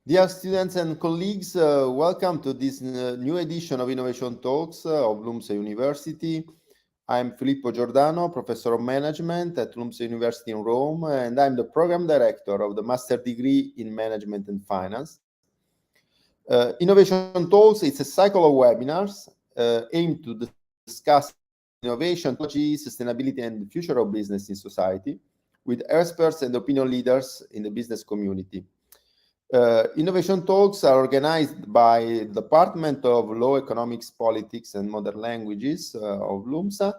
Dear students and colleagues, welcome to this new edition of Innovation Talks of LUMSA University. I'm Filippo Giordano, Professor of Management at LUMSA University in Rome, and I'm the Program Director of the Master Degree in Management and Finance. Innovation Talks, it's a cycle of webinars aimed to discuss innovation, technology, sustainability, and the future of business in society with experts and opinion leaders in the business community. Innovation Talks are organized by the Department of Law, Economics, Politics, and Modern Languages of LUMSA,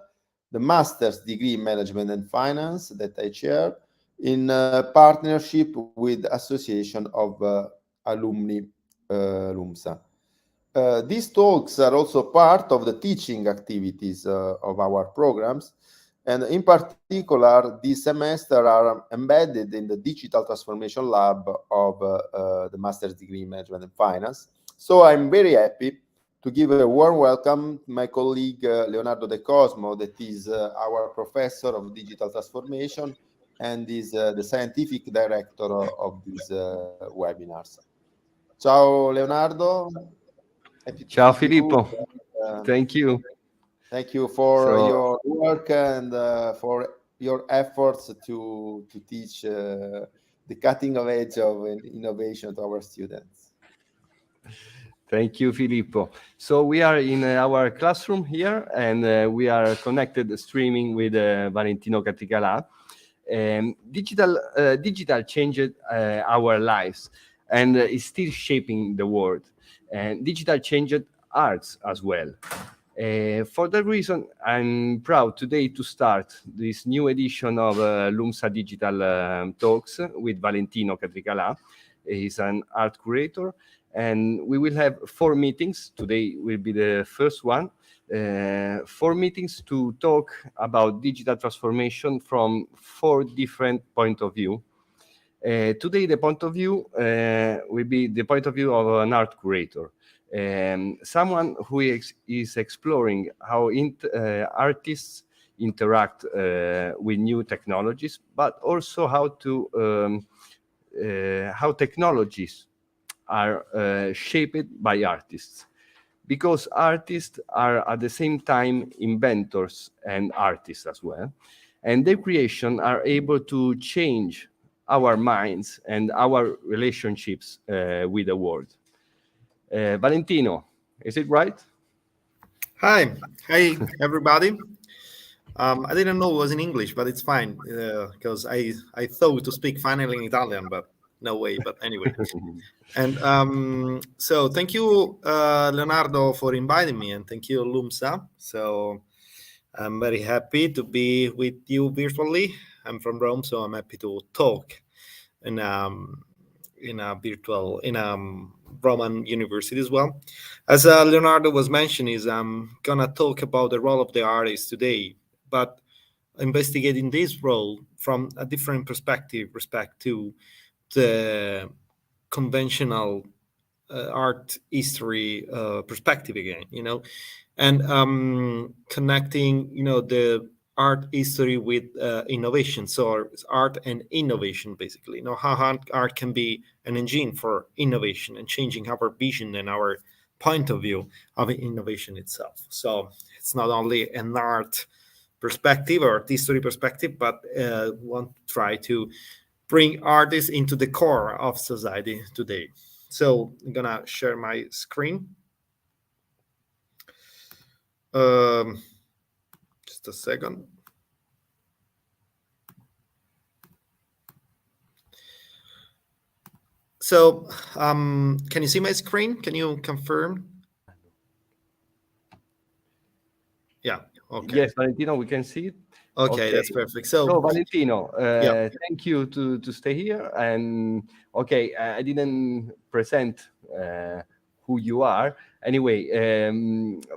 the Master's Degree in Management and Finance that I chair, in partnership with Association of Alumni LUMSA. These talks are also part of the teaching activities of our programs, and in particular, this semester are embedded in the Digital Transformation Lab of the Master's Degree in Management and Finance. So I'm very happy to give a warm welcome to my colleague Leonardo De Cosmo, that is our Professor of Digital Transformation and is the Scientific Director of these webinars. Ciao Leonardo. Ciao Filippo. Thank you. Thank you for your work and for your efforts to teach the cutting edge of innovation to our students. Thank you, Filippo. So we are in our classroom here, and we are connected streaming with Valentino Catricalà. Digital changed our lives and is still shaping the world. And digital changed arts as well. For that reason, I'm proud today to start this new edition of LUMSA Digital Talks with Valentino Catricalà. He's an art curator, and we will have 4 meetings. Today will be the first one. 4 meetings to talk about digital transformation from 4 different points of view. Today, the point of view will be the point of view of an art curator. Someone who is exploring how artists interact with new technologies, but also how technologies are shaped by artists. Because artists are at the same time inventors and artists as well, and their creation are able to change our minds and our relationships with the world. Valentino, is it right? Hi everybody. I didn't know it was in English, but it's fine because I thought to speak finally in Italian, but no way. But anyway, and so thank you, Leonardo, for inviting me, and thank you, LUMSA. So I'm very happy to be with you virtually. I'm from Rome, so I'm happy to talk in a Roman university as well. As Leonardo was mentioning, I'm gonna talk about the role of the artist today, but investigating this role from a different perspective, respect to the conventional art history perspective again, and connecting, the art history with innovation. So art and innovation, basically, how art can be an engine for innovation and changing our vision and our point of view of innovation itself. So it's not only an art perspective or art history perspective, but want to try to bring artists into the core of society today. So I'm gonna share my screen. Just a second. So, can you see my screen? Can you confirm? Yeah. Okay. Yes, Valentino, we can see it. Okay, that's perfect. So Valentino, thank you to stay here. And I didn't present who you are. Anyway,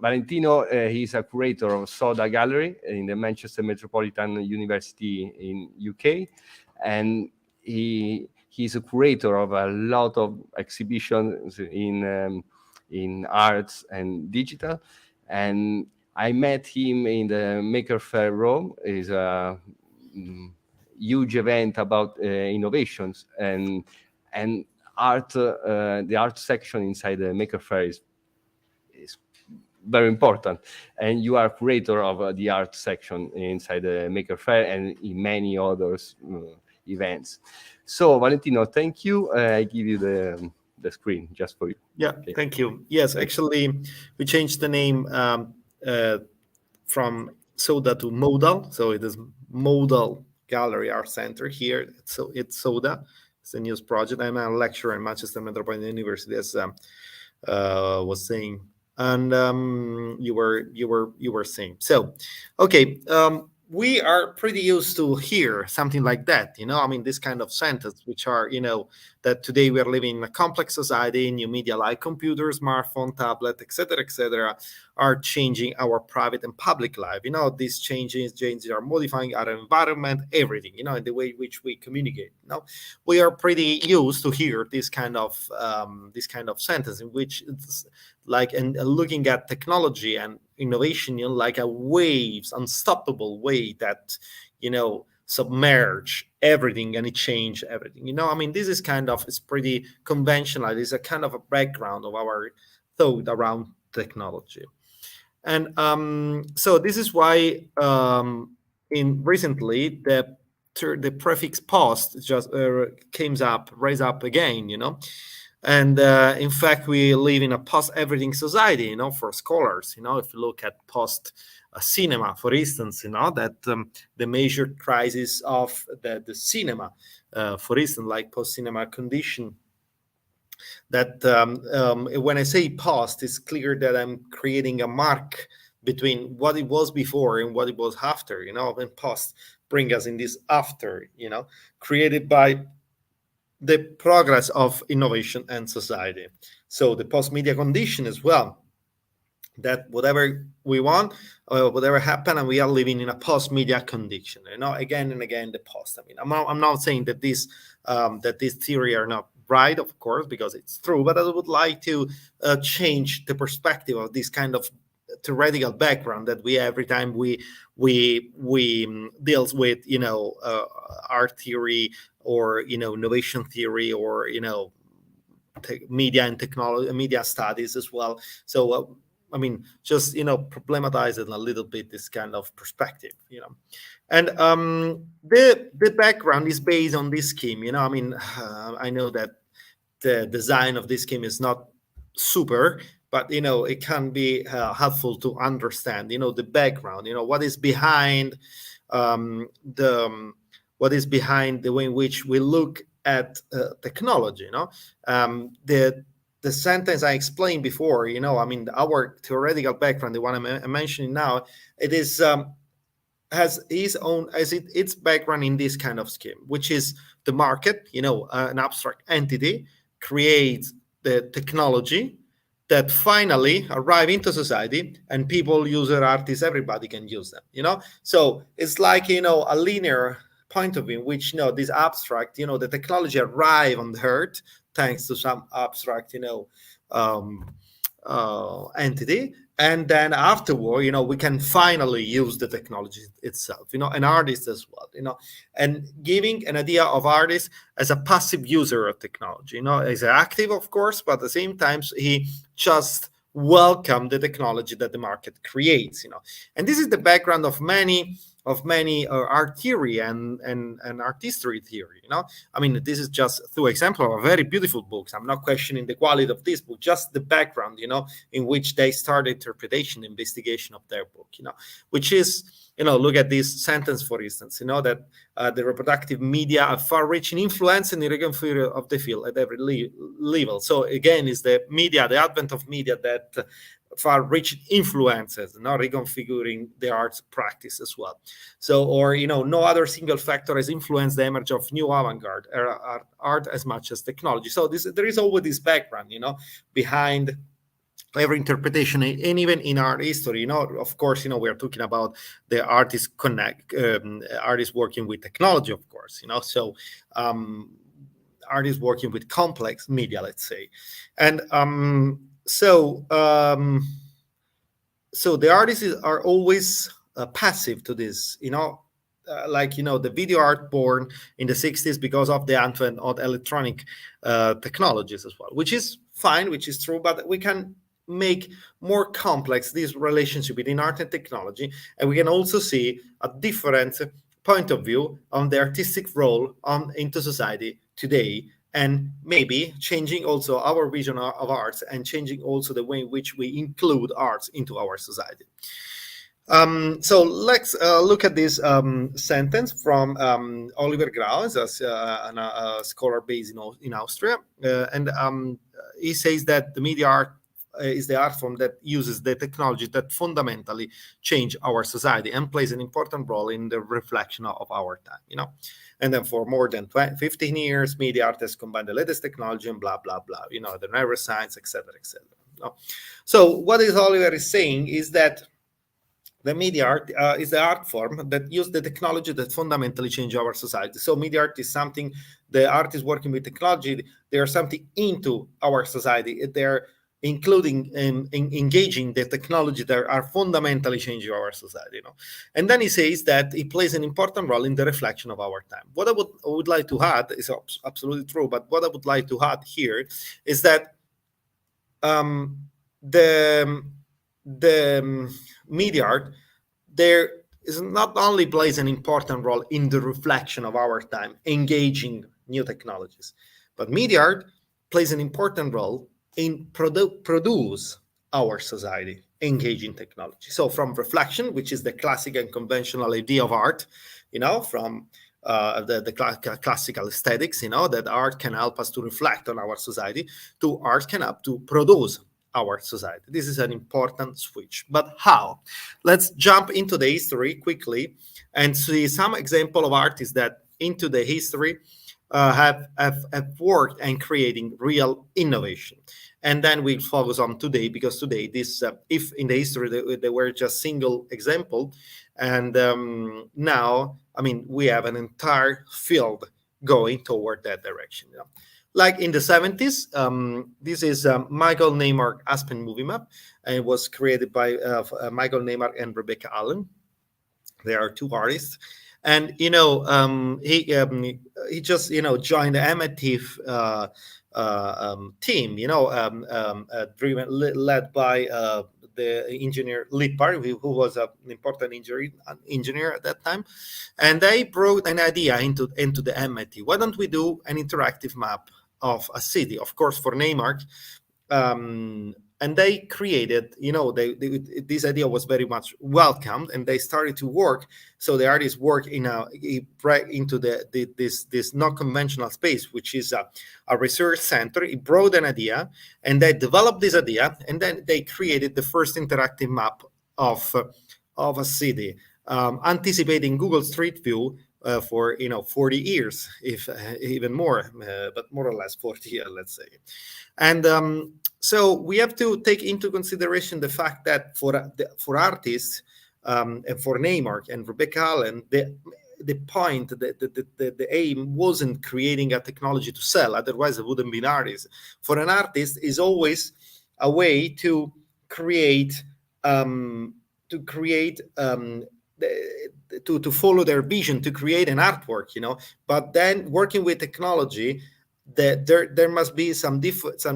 Valentino, he's a curator of Soda Gallery in the Manchester Metropolitan University in UK, and he's a curator of a lot of exhibitions in arts and digital. And I met him in the Maker Faire Rome. It's a huge event about innovations, and the art section inside the Maker Faire is very important, and you are curator of the art section inside the Maker Faire and in many others events. So Valentino, thank you. I give you the screen just for you. Yeah, Okay. thank you. Yes, actually, we changed the name from Soda to Modal. So it is Modal Gallery Art Center here. So it's Soda. It's a news project. I'm a lecturer in Manchester Metropolitan University, as was saying, and you were saying. So, okay. We are pretty used to hear something like that, I mean, this kind of sentence, which are, that today we are living in a complex society, new media like computer, smartphone, tablet, etc., are changing our private and public life. These changes are modifying our environment, everything, in the way in which we communicate. We are pretty used to hear this kind of sentence, in which it's like, and looking at technology and innovation, like a waves, unstoppable way that, submerge everything and it change everything. I mean, this is it's pretty conventional. It's a kind of a background of our thought around technology. And so this is why in recently the prefix post just raised up again, and in fact we live in a post everything society, for scholars. If you look at post cinema, for instance, that the major crisis of the cinema, for instance, like post cinema condition, that when I say past, it's clear that I'm creating a mark between what it was before and what it was after, and past bring us in this after, created by the progress of innovation and society. So the post-media condition as well, that whatever we want, whatever happened, and we are living in a post-media condition, again and again, the post. I mean, I'm not saying that this theory are not right, of course, because it's true, but I would like to change the perspective of this kind of theoretical background that we every time we deals with art theory or innovation theory or media and technology, media studies as well. So I mean, just problematizing a little bit this kind of perspective, and the background is based on this scheme. I mean, I know that the design of this scheme is not super, but it can be helpful to understand the background, what is behind what is behind the way in which we look at technology. The sentence I explained before, I mean, our theoretical background, the one I'm mentioning now, it is has its background in this kind of scheme, which is the market, an abstract entity creates the technology that finally arrive into society, and people, user, artists, everybody can use them. So it's like a linear point of view in which this abstract, the technology arrive on the earth thanks to some abstract entity, and then afterward we can finally use the technology itself, an artist as well, and giving an idea of artist as a passive user of technology, as active, of course, but at the same time he just welcome the technology that the market creates, and this is the background of many art theory and art history theory. I mean, this is just two examples of very beautiful books. I'm not questioning the quality of this book, just the background, in which they start interpretation, investigation of their book, which is, look at this sentence, for instance, that the reproductive media are far-reaching influence in the reconfiguration of the field at every level. So again, is the media, the advent of media that far-reaching influences, reconfiguring the arts practice as well. So, or no other single factor has influenced the emergence of new avant-garde art as much as technology. So there is always this background, behind every interpretation, and even in art history, of course, we are talking about the artists artists working with technology, of course, so artists working with complex media, let's say, and so the artists are always passive to this, like the video art born in the 60s because of the advent of electronic technologies as well, which is fine, which is true, but we can make more complex this relationship between art and technology, and we can also see a different point of view on the artistic role into society today, and maybe changing also our vision of arts and changing also the way in which we include arts into our society. So let's look at this sentence from Oliver Graus, a scholar based in Austria. And he says that the media art is the art form that uses the technology that fundamentally change our society and plays an important role in the reflection of our time, And then for more than 15 years, media art has combined the latest technology and blah, blah, blah, the neuroscience, etc., etc. So what is Oliver is saying is that the media art is the art form that uses the technology that fundamentally change our society. So media art is something, the art is working with technology. They are something into our society. They're including engaging the technology that are fundamentally changing our society. And then he says that it plays an important role in the reflection of our time. What I would like to add is absolutely true, but what I would like to add here is that the media art there is not only plays an important role in the reflection of our time, engaging new technologies, but media art plays an important role in produce our society, engaging technology. So from reflection, which is the classic and conventional idea of art, from the classical aesthetics, that art can help us to reflect on our society, to art can help to produce our society. This is an important switch. But how? Let's jump into the history quickly and see some example of artists that into the history have worked and creating real innovation. And then we'll focus on today, because today this, if in the history they were just single example, and now, we have an entire field going toward that direction. Like in the 70s, this is Michael Neymar Aspen movie map, and it was created by Michael Neymar and Rebecca Allen. They are two artists, and he just joined the MIT team, led by the engineer Lippard, who was an important engineer at that time, and they brought an idea into the MIT. Why don't we do an interactive map of a city, of course, for Neymar? And they created, this idea was very much welcomed, and they started to work. So the artists work into this not conventional space, which is a research center. He brought an idea, and they developed this idea, and then they created the first interactive map of a city, anticipating Google Street View for 40 years, if even more, but more or less 40 years, let's say. And so we have to take into consideration the fact that for artists and for Neymar and Rebecca Allen, the point, the aim wasn't creating a technology to sell. Otherwise, it wouldn't be an artist. For an artist, is always a way to create to follow their vision, to create an artwork, But then working with technology, that there must be some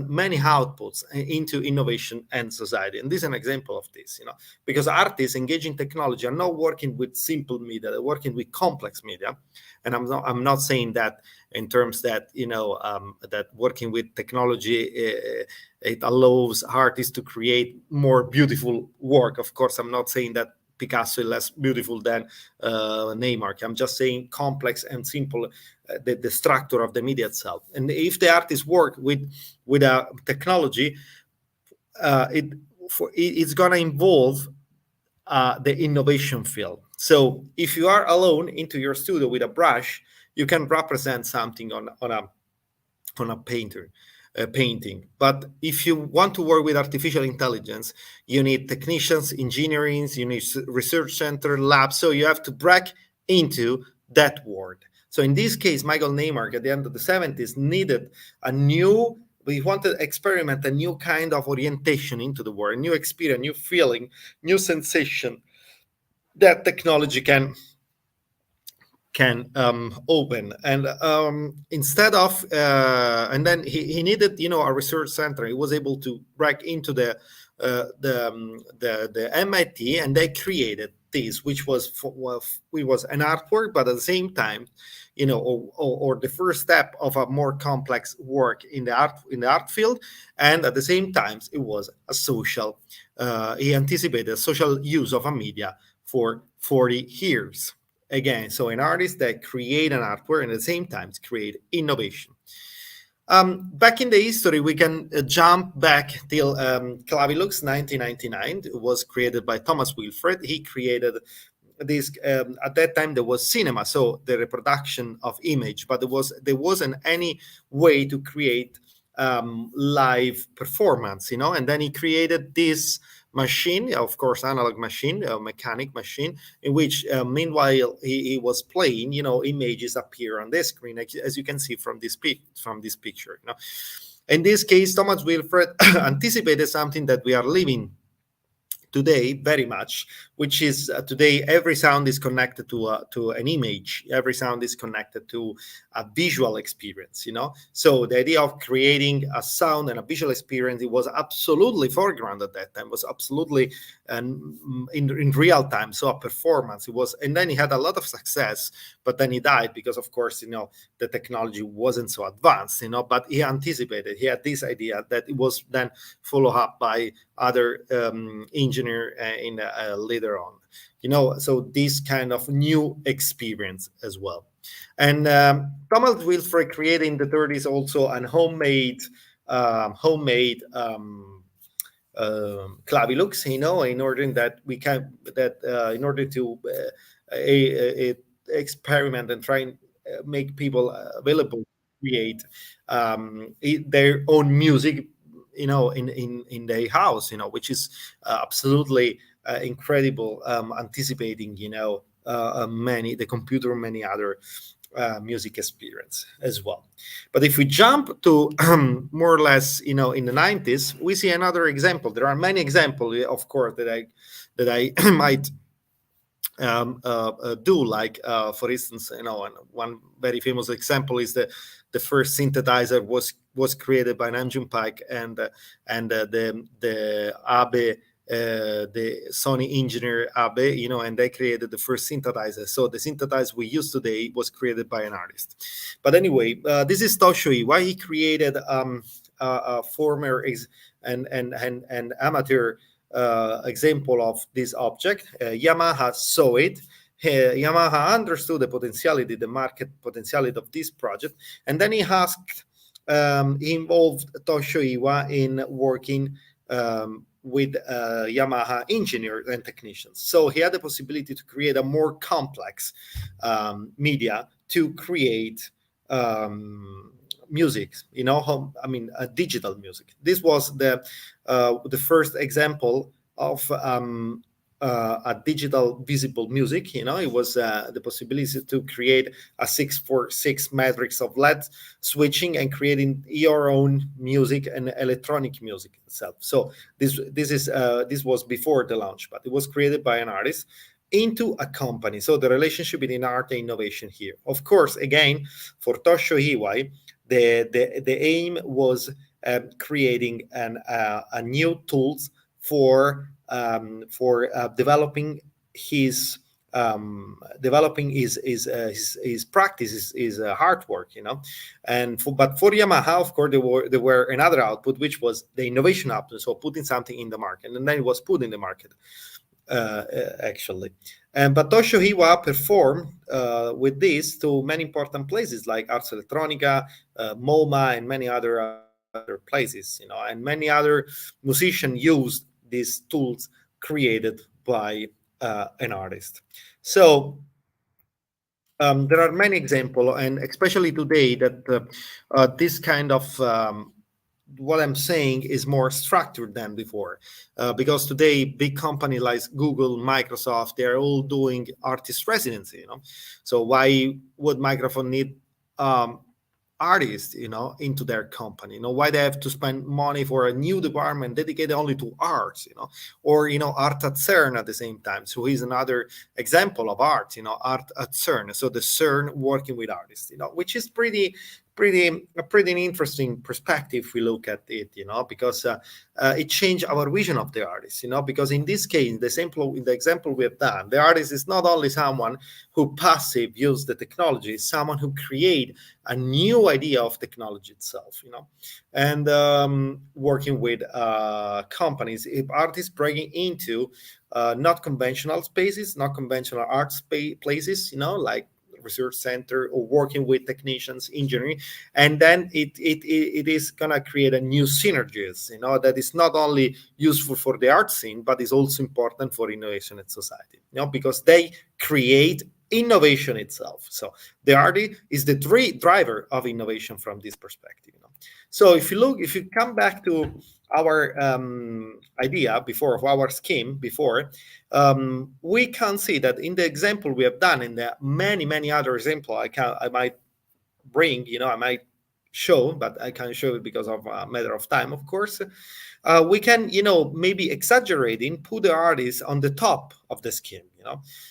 many outputs into innovation and society. And this is an example of this, because artists engaging technology are not working with simple media, they're working with complex media. And I'm not saying that in terms that that working with technology it allows artists to create more beautiful work. Of course, I'm not saying that Picasso is less beautiful than Neymar. I'm just saying complex and simple, the structure of the media itself. And if the artists work with a technology, it's going to involve the innovation field. So if you are alone into your studio with a brush, you can represent something on a painting. But if you want to work with artificial intelligence, you need technicians, engineers, you need research center, labs. So you have to break into that world. So in this case, Michael Neymar at the end of the 70s needed we wanted to experiment a new kind of orientation into the world, a new experience, new feeling, new sensation that technology can can open. And instead of and then he needed, you know, a research center. He was able to break into the MIT, and they created this, which was an artwork, but at the same time, you know, or the first step of a more complex work in the art field, and at the same time it was a social. He anticipated a social use of a media for 40 years. Again, so an artist that create an artwork and at the same time create innovation. Back in the history, we can jump back till Clavilux 1999. It was created by Thomas Wilfred. He created this. At that time, there was cinema, so the reproduction of image, but there wasn't any way to create live performance, you know. And then he created this machine, of course, analog machine, a mechanic machine, in which meanwhile he was playing, you know, images appear on the screen, as you can see from this picture. You know, in this case, Thomas Wilfred anticipated something that we are living today very much, which is today every sound is connected to an image. Every sound is connected to a visual experience, you know. So the idea of creating a sound and a visual experience, it was absolutely foreground at that time. It was absolutely in real time. So a performance, it was, and then he had a lot of success, but then he died because, of course, you know, the technology wasn't so advanced, you know. But he anticipated. He had this idea that it was then followed up by other engineer later on, you know. So this kind of new experience as well. And Thomas Wilfred created in the 30s also an homemade Clavilux, you know, in order that we can in order to experiment and try and make people available to create their own music, you know, in their house, you know, which is absolutely incredible, anticipating, you know, the computer, many other music experience as well. But if we jump to more or less, you know, in the 90s, we see another example. There are many examples, of course, that I might do, like for instance, you know, one very famous example is the first synthesizer was created by Nanjun Paik and the Abe, the Sony engineer Abe, you know, and they created the first synthesizer. So the synthesizer we use today was created by an artist. But anyway, this is Toshio Iwai. He created a former and amateur example of this object. Yamaha saw it. Yamaha understood the market potentiality of this project, and then he involved Toshio Iwai in working with Yamaha engineers and technicians. So he had the possibility to create a more complex media to create music, you know, a digital music. This was the first example of a digital visible music. You know, it was the possibility to create a 6x6 matrix of LED switching and creating your own music and electronic music itself. So this was before the launch, but it was created by an artist into a company. So the relationship between art and innovation here. Of course, again, for Toshio Iwai, the aim was creating a new tools for developing his practice, his hard work, you know. But for Yamaha, of course, there were another output, which was the innovation output, so putting something in the market, and then it was put in the market actually. But Toshio Iwai performed with this to many important places like Ars Electronica, MoMA, and many other places, you know, and many other musicians used these tools created by an artist. So there are many examples, and especially today, that this kind of what I'm saying is more structured than before, because today big companies like Google, Microsoft, they're all doing artist residency, you know. So why would microphone need artists, into their company. Why they have to spend money for a new department dedicated only to arts, or art at CERN at the same time. So he's another example of art, art at CERN. So the CERN working with artists, which is pretty interesting perspective if we look at it, because it changed our vision of the artist, because in this case, in the example we have done, the artist is not only someone who passive use the technology, someone who create a new idea of technology itself, and working with companies. If artists breaking into not conventional spaces, not conventional art places, like research center, or working with technicians, engineering, and then it is gonna create a new synergies, that is not only useful for the art scene, but is also important for innovation in society, because they create innovation itself. So the artist is the driver of innovation from this perspective. So if you come back to our idea before, of our scheme before, we can see that in the example we have done, in the many other examples I might bring, I might show, but I can't show it because of a matter of time, of course. We can, maybe exaggerating, put the artist on the top of the scheme,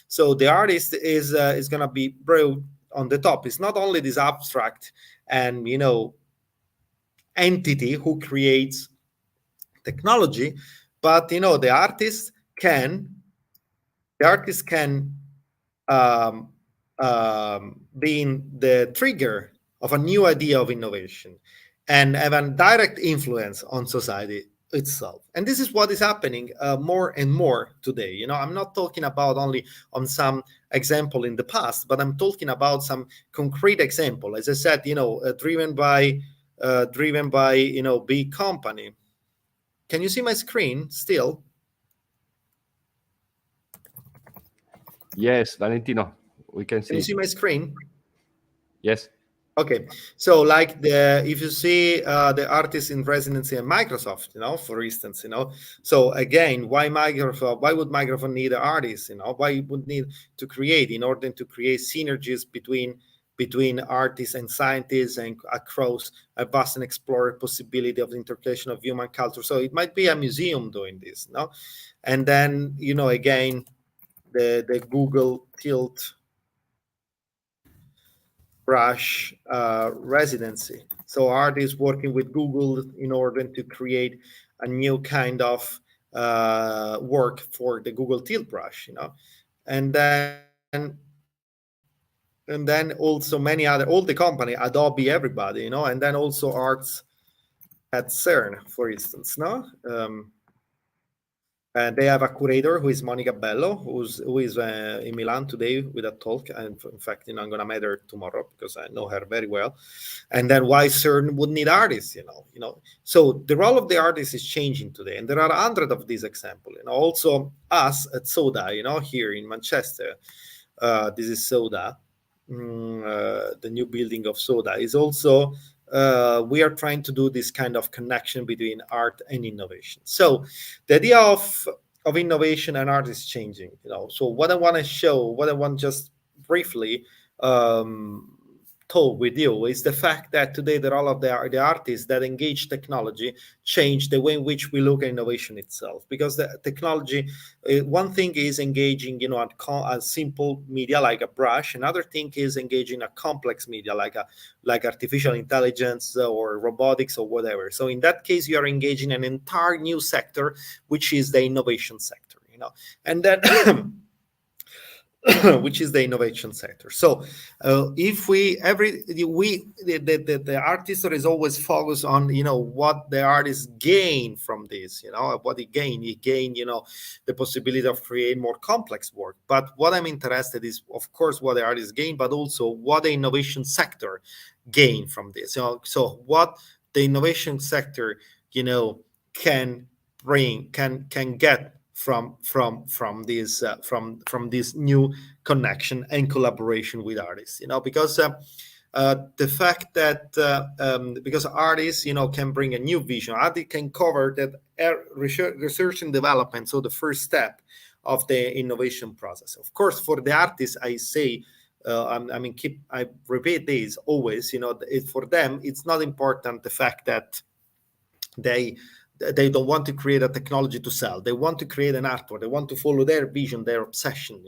So the artist is going to be brought on the top. It's not only this abstract and, entity who creates technology, but, the artist can being the trigger of a new idea of innovation and have a direct influence on society itself. And this is what is happening more and more today. I'm not talking about only on some example in the past, but I'm talking about some concrete example, as I said, driven by big company. Can you see my screen still? Yes, Valentino, we can see. Can you see my screen? Yes. Okay, so like if you see the artist in residency at Microsoft, for instance, so again, why would Microsoft need artists? Why would need to create in order to create synergies between artists and scientists and across a vast and explored possibility of the integration of human culture. So it might be a museum doing this, and then again, the Google Tilt brush residency. So artists working with Google in order to create a new kind of work for the Google Tilt brush, and then also many other, all the company, Adobe, everybody, and then also arts at CERN, for instance, and they have a curator who is Monica Bello, who is in Milan today with a talk. And in fact, I'm going to meet her tomorrow because I know her very well. And then why CERN would need artists, So the role of the artist is changing today. And there are hundreds of these examples. Also us at Soda, here in Manchester. This is Soda, the new building of Soda is also. We are trying to do this kind of connection between art and innovation. So the idea of innovation and art is changing, So what I want to show, what I want just briefly talk with you is the fact that today the role of the artists that engage technology change the way in which we look at innovation itself. Because the technology, one thing is engaging, a simple media like a brush. Another thing is engaging a complex media like artificial intelligence or robotics or whatever. So in that case, you are engaging an entire new sector, which is the innovation sector, and then which is the innovation sector. So if the artist is always focused on what the artist gain from this, what he gain the possibility of creating more complex work. But what I'm interested is, of course, what the artist gain, but also what the innovation sector gain from this. So what the innovation sector can bring, can get from this new connection and collaboration with artists, because the fact that because artists can bring a new vision, artists can cover that research and development, so the first step of the innovation process. Of course, for the artist, I say I repeat this always. For them, it's not important the fact that they don't want to create a technology to sell. They want to create an artwork. They want to follow their vision, their obsession.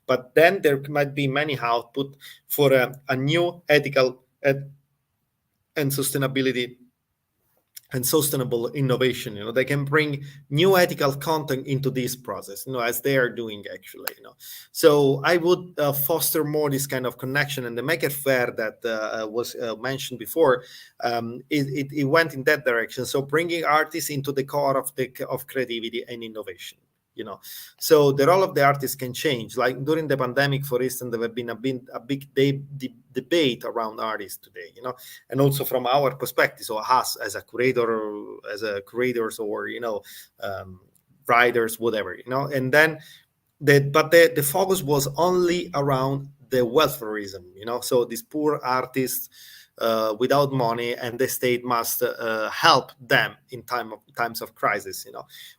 But then there might be many output for a new ethical and sustainability and sustainable innovation. They can bring new ethical content into this process, as they are doing actually. So I would foster more this kind of connection, and the Maker Faire that was mentioned before, it went in that direction. So bringing artists into the core of creativity and innovation. So the role of the artist can change. Like during the pandemic, for instance, there have been a big debate around artists today, and also from our perspective, so us as a curators or writers, whatever, and then the focus was only around the welfareism, so these poor artists without money, and the state must help them in times of crisis,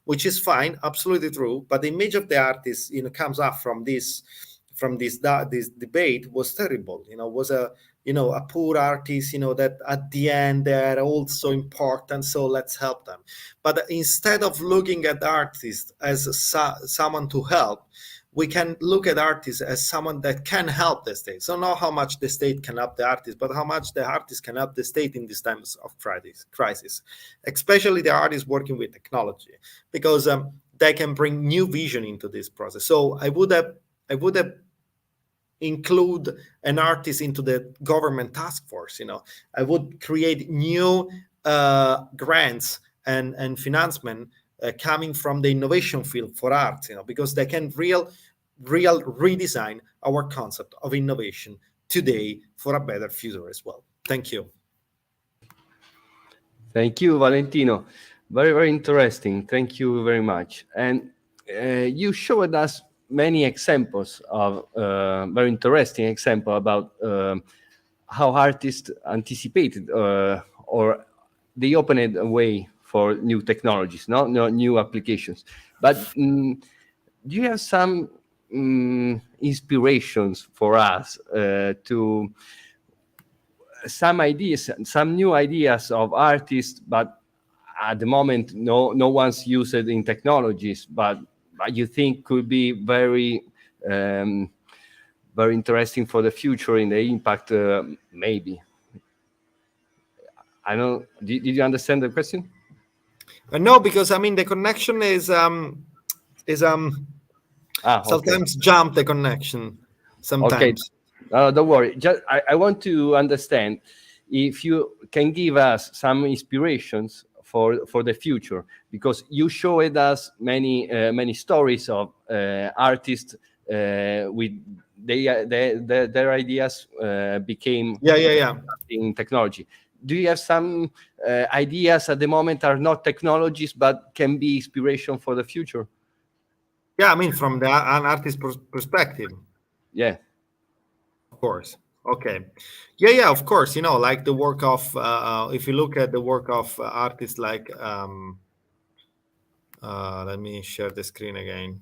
which is fine, absolutely true. But the image of the artist, comes up from this debate was terrible. Was a poor artist, that at the end they're also important, so let's help them. But instead of looking at artists as someone to help, we can look at artists as someone that can help the state. So not how much the state can help the artist, but how much the artist can help the state in these times of crisis, especially the artists working with technology, because they can bring new vision into this process. So I would have include an artist into the government task force. I would create new grants and financement coming from the innovation field for arts, because they can real redesign our concept of innovation today for a better future as well. Thank you. Thank you, Valentino. Very, very interesting. Thank you very much. And you showed us many examples of very interesting example about how artists anticipated or they opened a way for new technologies, no new applications. But do you have some inspirations for us to some new ideas of artists, but at the moment no one's used it in technologies, but you think could be very very interesting for the future in the impact, maybe? I don't. Did you understand the question? No, because the connection is sometimes jump the connection. Sometimes. Okay, don't worry. Just I want to understand if you can give us some inspirations for the future, because you showed us many stories of artists with their ideas became in technology. Do you have some ideas at the moment are not technologies but can be inspiration for the future? Yeah, from an artist perspective. Yeah. Of course. Okay. Yeah, of course. Like the work of, if you look at the work of artists like, let me share the screen again.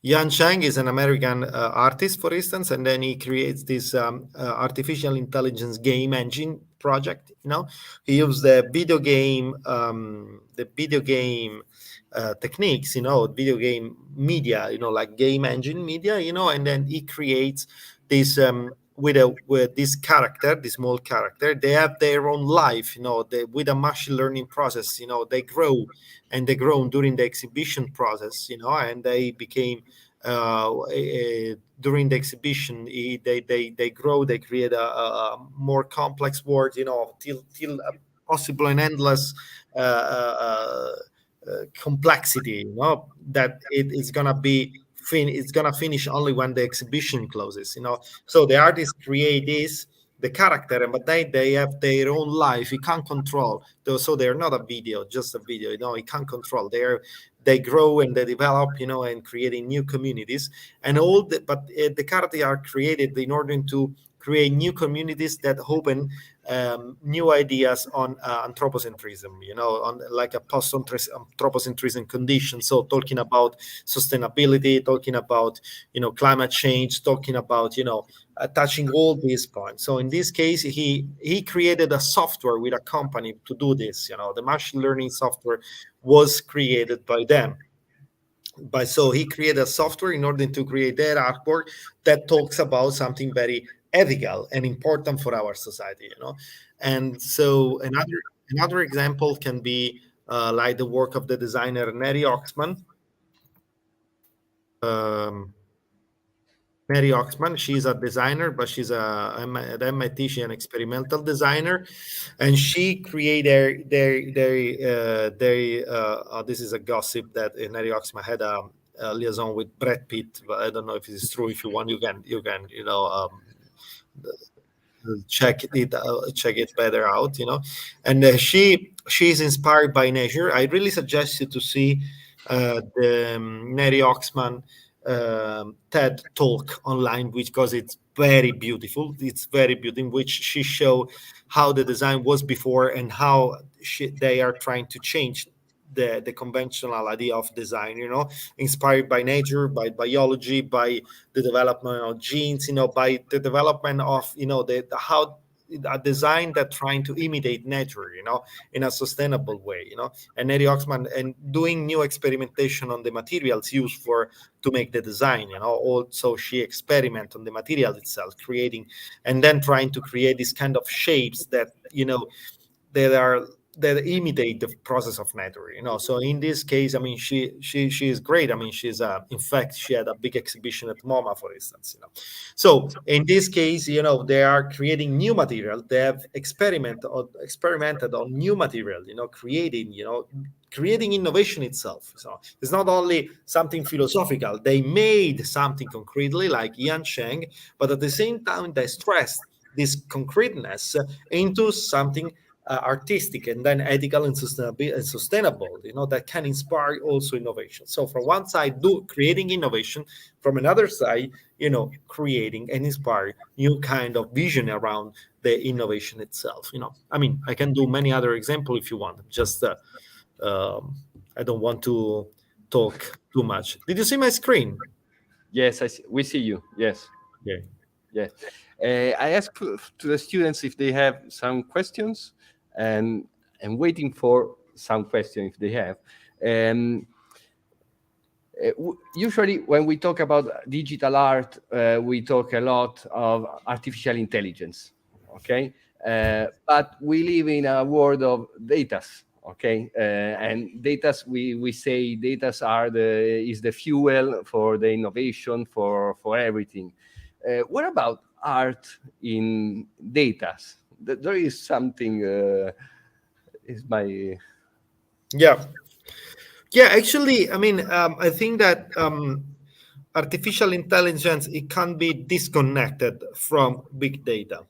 Yan Cheng is an American artist, for instance, and then he creates this artificial intelligence game engine project. He used the video game techniques, video game media, like game engine media, and then he creates this with this character, this small character. They have their own life, with a machine learning process. They grow and they grow during the exhibition process, and they became during the exhibition. They grow, they create a more complex world, till possible and endless complexity, that it's gonna be it's gonna finish only when the exhibition closes. So the artists create the character, but they have their own life. You can't control, so they're not a video, just a video. You can't control. They grow and they develop, and creating new communities and all. But the characters are created in order to create new communities that open new ideas on anthropocentrism, on like a post-anthropocentrism condition. So talking about sustainability, talking about, climate change, talking about, touching all these points. So in this case, he created a software with a company to do this. The machine learning software was created by them. So he created a software in order to create that artwork that talks about something very ethical and important for our society. And so another example can be like the work of the designer Mary Oxman. Mary Oxman, she's a designer, but she's at MIT. She's an experimental designer, and she created this is a gossip that Mary Oxman had a liaison with Brad Pitt, but I don't know if it's true. If you want, you can check it better out. And she's inspired by nature. I really suggest you to see the Mary Oxman TED talk online, because it's very beautiful. It's very beautiful, in which she show how the design was before and how they are trying to change the conventional idea of design, inspired by nature, by biology, by the development of genes, by the development of, how a design that trying to imitate nature, in a sustainable way, and Eddie Oxman, and doing new experimentation on the materials used to make the design, also she experiment on the material itself, creating, and then trying to create these kind of shapes that, that imitate the process of nature, So in this case, I mean, she is great. I mean, she's in fact, she had a big exhibition at MoMA, for instance, So in this case, they are creating new material. They have experimented on new material, creating innovation itself. So it's not only something philosophical. They made something concretely, like Yan Cheng, but at the same time, they stressed this concreteness into something artistic and then ethical and sustainable, that can inspire also innovation. So from one side, creating innovation, from another side, creating and inspire new kind of vision around the innovation itself. I mean, I can do many other examples if you want. Just I don't want to talk too much. Did you see my screen? Yes, we see you. Yes. Yeah. Yeah. I asked to the students if they have some questions, and waiting for some questions if they have. Usually when we talk about digital art, we talk a lot of artificial intelligence, okay? But we live in a world of datas, okay? And datas, we say datas is the fuel for the innovation, for everything. What about art in datas? There is something is my actually, I mean, I think that artificial intelligence, it can be disconnected from big data.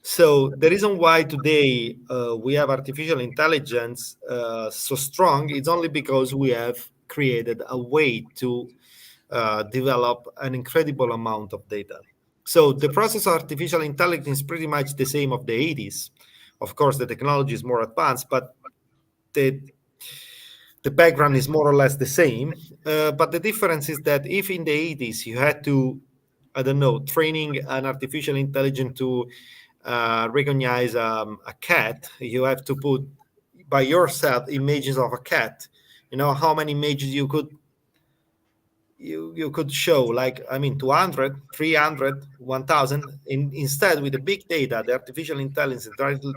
So the reason why today we have artificial intelligence so strong is only because we have created a way to develop an incredible amount of data. So the process of artificial intelligence is pretty much the same of the 80s. Of course, the technology is more advanced, but the background is more or less the same. But the difference is that if in the 80s you had to, I don't know, training an artificial intelligence to recognize a cat, you have to put by yourself images of a cat. How many images you could show, like, I mean, 200, 300, 1000. Instead, with the big data, the artificial intelligence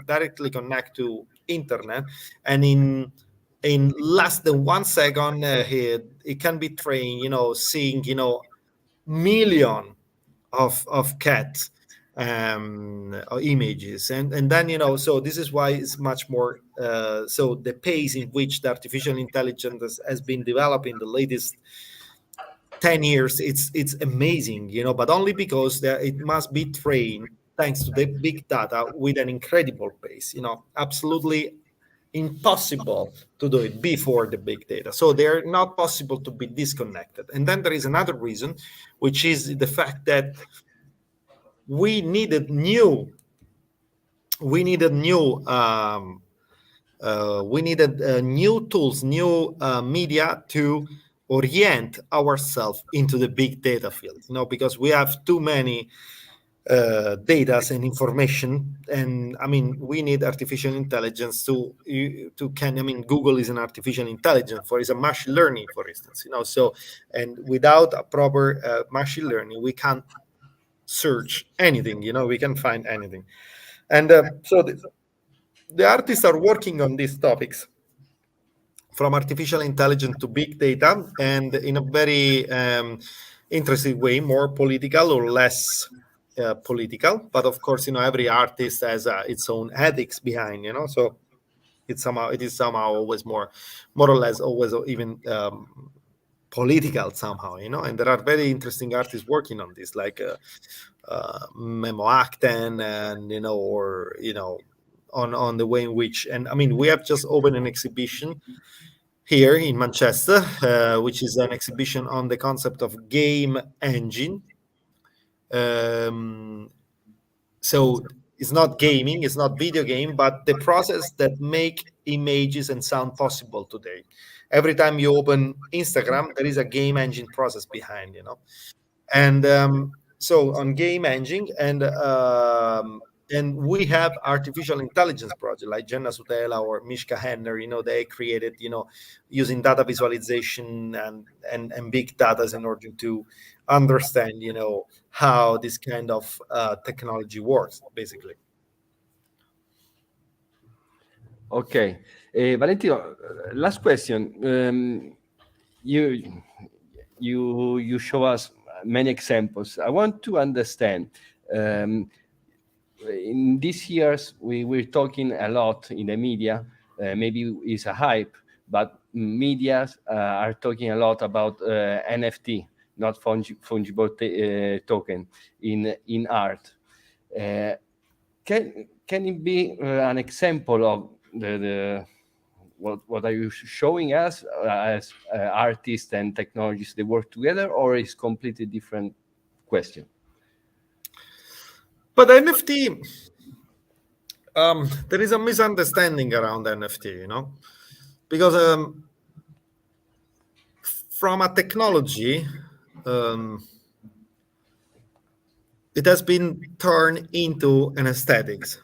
directly connect to internet, and in less than 1 second, it can be trained, seeing, million of cat images, and then, so this is why it's much more, so the pace in which the artificial intelligence has been developed in the latest 10 years, it's amazing, but only because it must be trained thanks to the big data with an incredible pace, absolutely impossible to do it before the big data. So they're not possible to be disconnected. And then there is another reason, which is the fact that we needed new tools, new media to orient ourselves into the big data field, because we have too many data and information, and we need artificial intelligence Google is an artificial intelligence, it's a machine learning, for instance, so, and without a proper machine learning, we can't search anything, we can find anything. And so the artists are working on these topics, from artificial intelligence to big data, and in a very interesting way, more political or less political. But of course, every artist has its own ethics behind, so it is somehow always more or less always even political somehow, and there are very interesting artists working on this, like Memo Acten, and on the way in which, and we have just opened an exhibition here in Manchester, which is an exhibition on the concept of game engine. So it's not gaming, it's not video game, but the process that make images and sound possible today. Every time you open Instagram, there is a game engine process behind, and so on game engine, and we have artificial intelligence projects like Jenna Sutela or Mishka Henner, they created, using data visualization and big data in order to understand, how this kind of technology works, basically. Okay. Valentino, last question. You show us many examples. I want to understand, in these years, we're talking a lot in the media, maybe it's a hype, but media are talking a lot about NFT, not fungible token in art. Can it be an example of what are you showing us as artists and technologists, they work together, or is completely different question? But NFT, there is a misunderstanding around NFT, because from a technology, it has been turned into an aesthetics,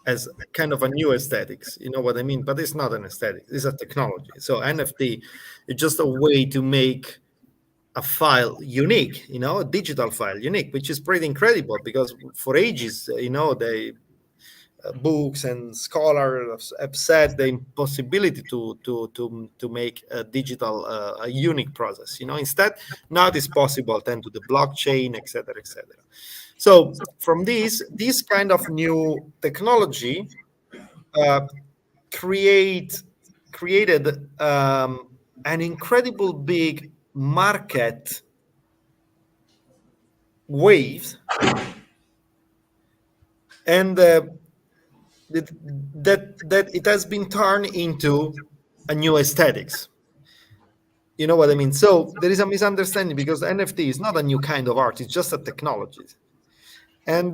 as kind of a new aesthetics, you know what I mean? But it's not an aesthetic, it's a technology. So NFT is just a way to make a file unique, a digital file unique, which is pretty incredible, because for ages, they books and scholars have said the impossibility to make a digital a unique process. Instead, now it is possible thanks to the blockchain, etc., etc. So from this kind of new technology created an incredible big market wave, and that it has been turned into a new aesthetics. You know what I mean? So there is a misunderstanding, because NFT is not a new kind of art, it's just a technology. And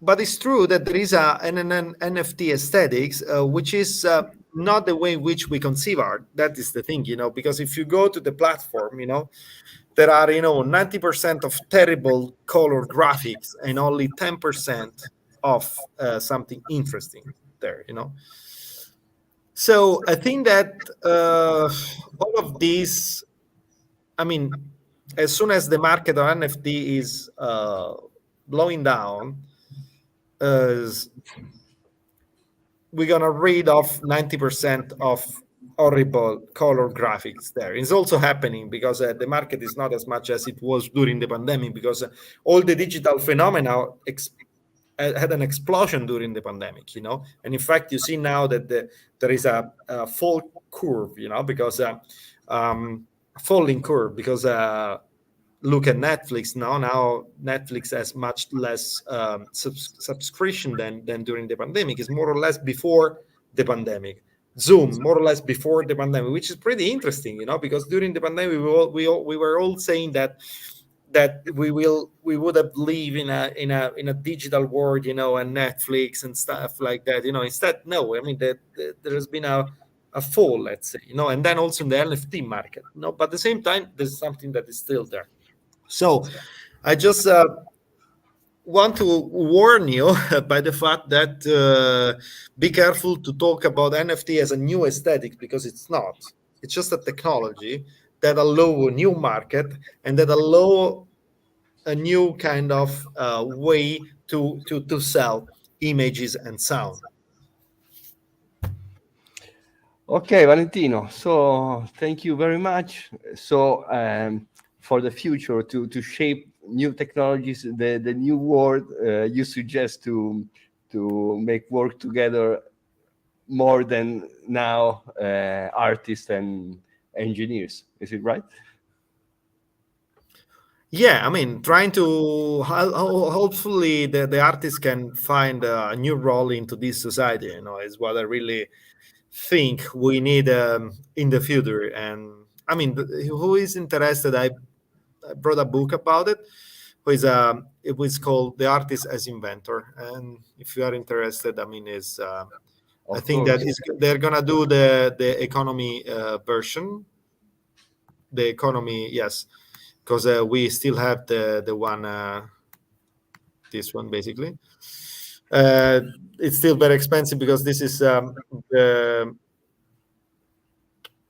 but it's true that there is an NFT aesthetics, which is not the way in which we conceive art. That is the thing, because if you go to the platform, there are 90% of terrible color graphics and only 10% of something interesting there. So I think that all of these, as soon as the market of NFT is blowing down, we're gonna rid off 90% of horrible color graphics there. It's also happening because the market is not as much as it was during the pandemic, because all the digital phenomena had an explosion during the pandemic, and in fact you see now that there is a fall curve, because falling curve, because look at Netflix now Netflix has much less subscription than during the pandemic. It's more or less before the pandemic. Zoom more or less before the pandemic, which is pretty interesting, because during the pandemic we were all saying that that we would have live in a digital world, and Netflix and stuff like that. Instead, no. I mean, there has been a fall, let's say, and then also in the NFT market. But at the same time, there's something that is still there. So I just want to warn you by the fact that be careful to talk about NFT as a new aesthetic, because it's not. It's just a technology that allow a new market and that allow a new kind of way to sell images and sound. Okay, Valentino. So thank you very much. So for the future, to shape new technologies, the new world, you suggest to make work together more than now, artists and engineers. Is it right? Yeah, I mean, trying to hopefully the artists can find a new role into this society. Is what I really think we need in the future. And I mean, who is interested? I brought a book about it. It was called "The Artist as Inventor," and if you are interested, I mean, I think that they're gonna do the economy version. The economy, yes, because we still have the one, this one basically. It's still very expensive because this is not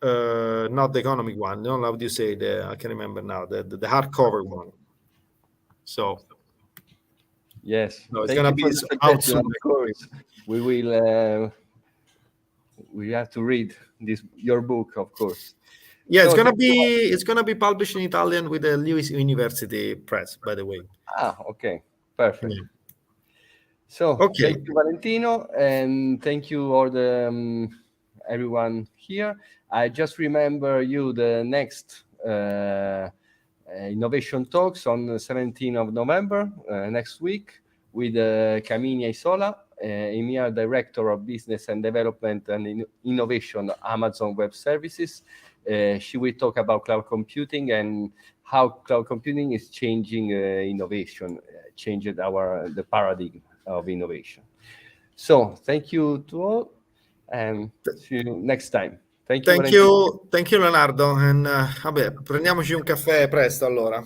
the economic one. No, how do you say I can't remember now. The hardcover one. So yes, no, it's gonna be out soon. Of course, we will. We have to read your book, of course. Yeah, so it's gonna be published in Italian with the Lewis University Press, by the way. Okay, perfect. Yeah. So okay, thank you, Valentino, and thank you all the everyone here. I just remember you the next innovation talks on the 17th of November next week with Camini Isola, EMEA Director of Business and Development and Innovation, Amazon Web Services. She will talk about cloud computing and how cloud computing is changing innovation, changing the paradigm of innovation. So thank you to all, and see you next time. Thank you, Leonardo. And vabbè, prendiamoci un caffè presto allora.